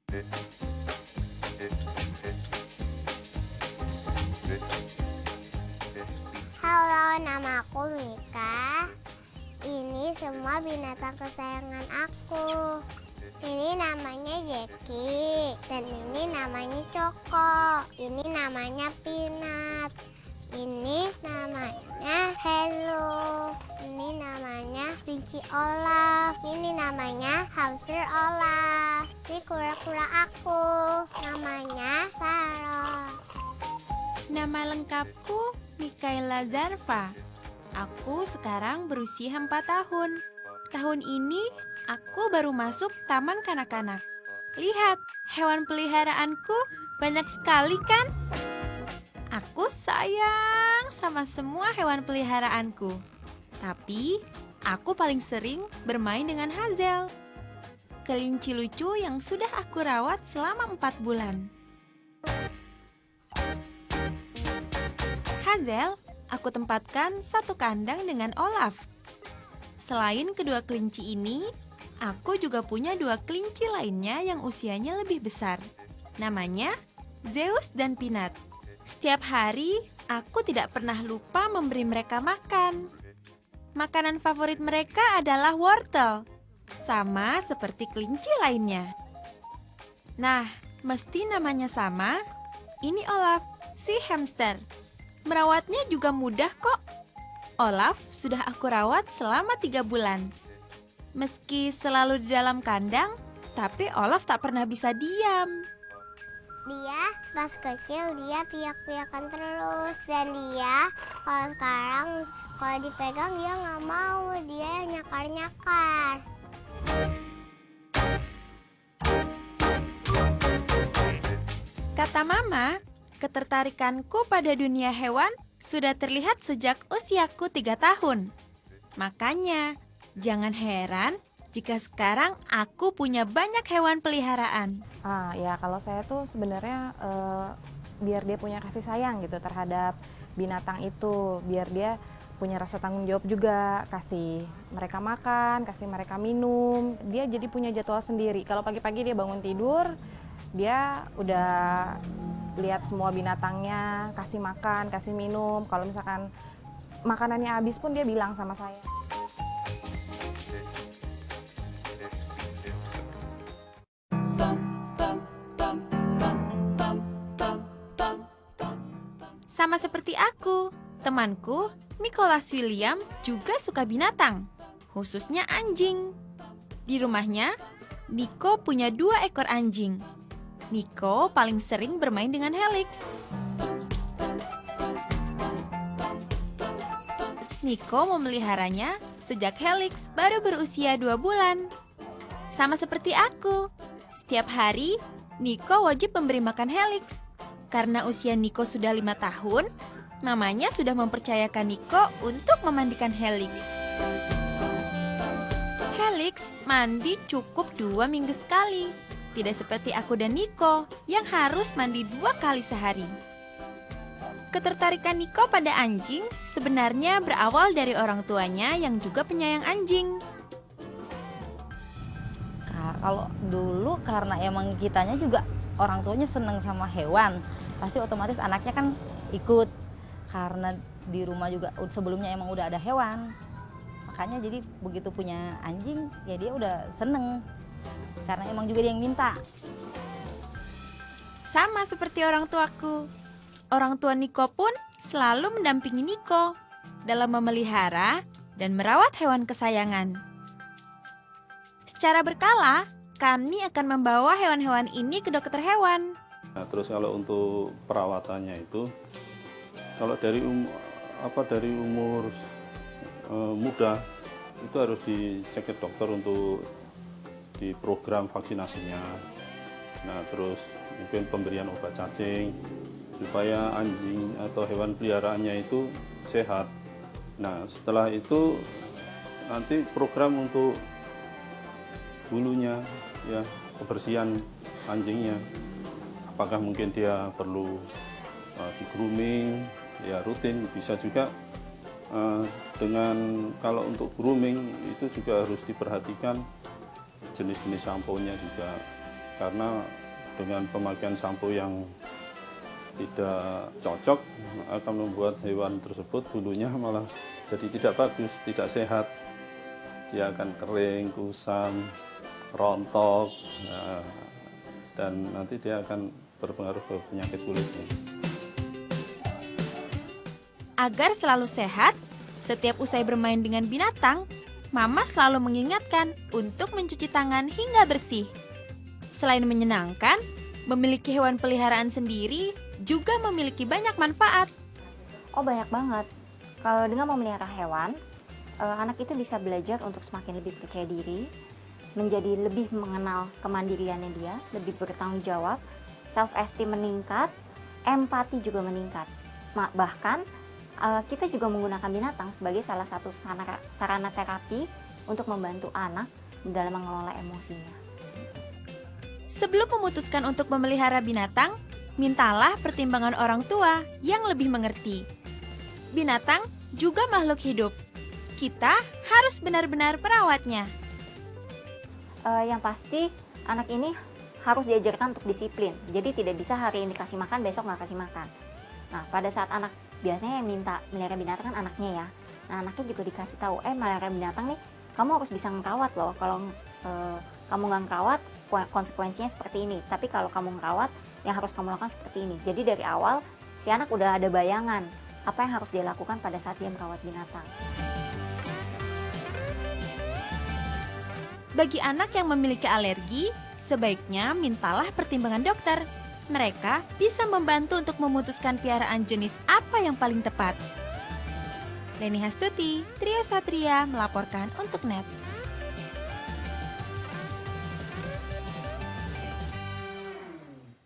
Halo, nama aku Mika. Ini semua binatang kesayangan aku. Ini namanya Jeki, dan ini namanya Coko. Ini namanya Pinat. Ini namanya Hello. Ini namanya kelinci Olaf. Ini namanya hamster Olaf. Ini kura-kura aku. Namanya Sarah. Nama lengkapku Mikaela Zarfa. Aku sekarang berusia 4 tahun. Tahun ini aku baru masuk taman kanak-kanak. Lihat, hewan peliharaanku banyak sekali kan? Aku sayang sama semua hewan peliharaanku. Tapi, aku paling sering bermain dengan Hazel, kelinci lucu yang sudah aku rawat selama 4 bulan. Hazel, aku tempatkan satu kandang dengan Olaf. Selain kedua kelinci ini, aku juga punya 2 kelinci lainnya yang usianya lebih besar. Namanya Zeus dan Pinat. Setiap hari, aku tidak pernah lupa memberi mereka makan. Makanan favorit mereka adalah wortel, sama seperti kelinci lainnya. Nah, mesti namanya sama. Ini Olaf, si hamster. Merawatnya juga mudah kok. Olaf sudah aku rawat selama 3 bulan. Meski selalu di dalam kandang, tapi Olaf tak pernah bisa diam. Dia pas kecil dia piak-piakan terus, dan dia kalau sekarang kalau dipegang dia nggak mau, dia yang nyakar-nyakar. Kata Mama, ketertarikanku pada dunia hewan sudah terlihat sejak usiaku 3 tahun. Makanya, jangan heran jika sekarang aku punya banyak hewan peliharaan. Ya kalau saya tuh sebenarnya biar dia punya kasih sayang gitu terhadap binatang itu, biar dia punya rasa tanggung jawab juga, kasih mereka makan, kasih mereka minum. Dia jadi punya jadwal sendiri. Kalau pagi-pagi dia bangun tidur, dia udah lihat semua binatangnya, kasih makan, kasih minum. Kalau misalkan makanannya habis pun dia bilang sama saya. Sama seperti aku, temanku Nicholas William juga suka binatang, khususnya anjing. Di rumahnya, Nico punya 2 ekor anjing. Nico paling sering bermain dengan Helix. Nico memeliharanya sejak Helix baru berusia 2 bulan. Sama seperti aku, setiap hari Nico wajib memberi makan Helix. Karena usia Nico sudah 5 tahun, mamanya sudah mempercayakan Nico untuk memandikan Helix. Helix mandi cukup 2 minggu sekali. Tidak seperti aku dan Nico yang harus mandi 2 kali sehari. Ketertarikan Nico pada anjing sebenarnya berawal dari orang tuanya yang juga penyayang anjing. Kalau dulu karena emang kitanya juga orang tuanya seneng sama hewan, pasti otomatis anaknya kan ikut. Karena di rumah juga sebelumnya emang udah ada hewan, makanya jadi begitu punya anjing ya dia udah seneng. Karena emang juga dia yang minta. Sama seperti orang tuaku. Orang tua Nico pun selalu mendampingi Nico dalam memelihara dan merawat hewan kesayangan. Secara berkala, kami akan membawa hewan-hewan ini ke dokter hewan. Nah, terus kalau untuk perawatannya itu, kalau dari umur muda itu harus dicek ke dokter untuk di program vaksinasinya. Nah, terus mungkin pemberian obat cacing supaya anjing atau hewan peliharaannya itu sehat. Nah, setelah itu nanti program untuk bulunya, ya, kebersihan anjingnya. Apakah mungkin dia perlu di grooming, ya rutin. Bisa juga dengan kalau untuk grooming itu juga harus diperhatikan jenis-jenis sampo-nya juga karena dengan pemakaian sampo yang tidak cocok akan membuat hewan tersebut bulunya malah jadi tidak bagus, tidak sehat. Dia akan kering, kusam, rontok, dan nanti dia akan berpengaruh ke penyakit kulitnya. Agar selalu sehat, setiap usai bermain dengan binatang, Mama selalu mengingatkan untuk mencuci tangan hingga bersih. Selain menyenangkan, memiliki hewan peliharaan sendiri juga memiliki banyak manfaat. Oh, banyak banget. Kalau dengan memelihara hewan, anak itu bisa belajar untuk semakin lebih percaya diri, menjadi lebih mengenal kemandiriannya dia, lebih bertanggung jawab, self-esteem meningkat, empati juga meningkat. Bahkan, kita juga menggunakan binatang sebagai salah satu sarana terapi untuk membantu anak dalam mengelola emosinya. Sebelum memutuskan untuk memelihara binatang, mintalah pertimbangan orang tua yang lebih mengerti. Binatang juga makhluk hidup. Kita harus benar-benar merawatnya. Yang pasti, anak ini harus diajarkan untuk disiplin. Jadi tidak bisa hari ini kasih makan, besok nggak kasih makan. Nah, pada saat anak, biasanya yang minta melihara binatang kan anaknya ya. Nah, anaknya juga dikasih tahu, melihara binatang nih, kamu harus bisa ngerawat loh. Kalau kamu nggak ngerawat, konsekuensinya seperti ini. Tapi kalau kamu ngerawat, yang harus kamu lakukan seperti ini. Jadi dari awal, si anak udah ada bayangan apa yang harus dia lakukan pada saat dia merawat binatang. Bagi anak yang memiliki alergi, sebaiknya mintalah pertimbangan dokter. Mereka bisa membantu untuk memutuskan piaraan jenis apa yang paling tepat. Leni Hastuti, Tria Satria melaporkan untuk NET.